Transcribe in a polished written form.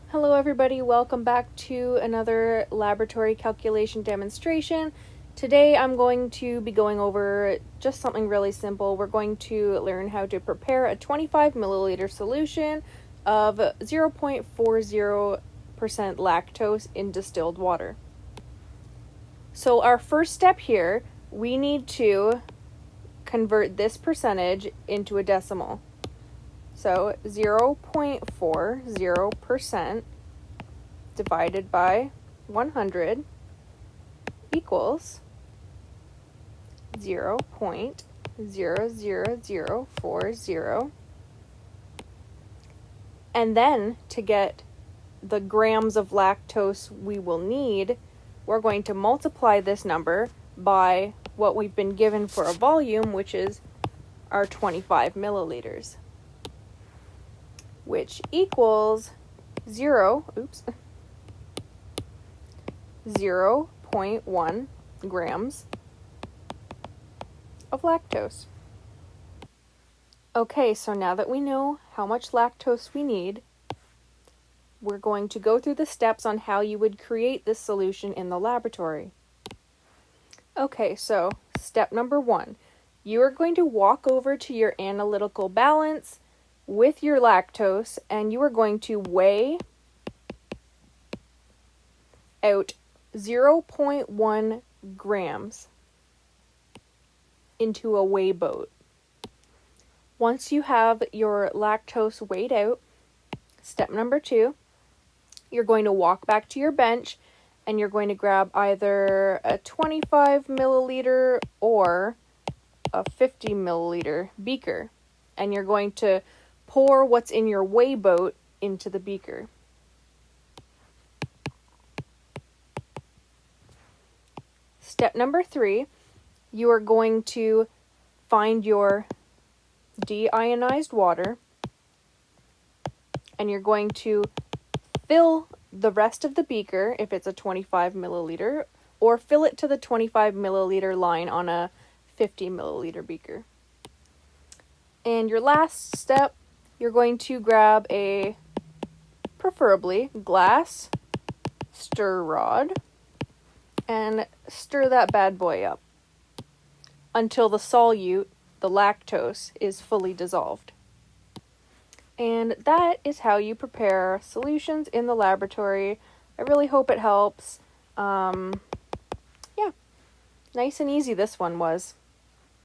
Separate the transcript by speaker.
Speaker 1: Hello everybody, welcome back to another laboratory calculation demonstration. Today I'm going to be going over just something really simple. We're going to learn how to prepare a 25 milliliter solution of 0.40% lactose in distilled water. So our first step here, we need to convert this percentage into a decimal. So 0.40% divided by 100 equals 0.00040. And then to get the grams of lactose we will need, we're going to multiply this number by what we've been given for a volume, which is our 25 milliliters. Which equals 0.1 grams of lactose. Okay, so now that we know how much lactose we need, we're going to go through the steps on how you would create this solution in the laboratory. Okay, so step number 1. You are going to walk over to your analytical balance with your lactose, and you are going to weigh out 0.1 grams into a weigh boat. Once you have your lactose weighed out, step number 2, you're going to walk back to your bench and you're going to grab either a 25 milliliter or a 50 milliliter beaker, and you're going to pour what's in your weigh boat into the beaker. Step number 3, you are going to find your deionized water, and you're going to fill the rest of the beaker, if it's a 25 milliliter, or fill it to the 25 milliliter line on a 50 milliliter beaker. And your last step, you're going to grab a, preferably, glass stir rod and stir that bad boy up until the solute, the lactose, is fully dissolved. And that is how you prepare solutions in the laboratory. I really hope it helps. Yeah, nice and easy this one was.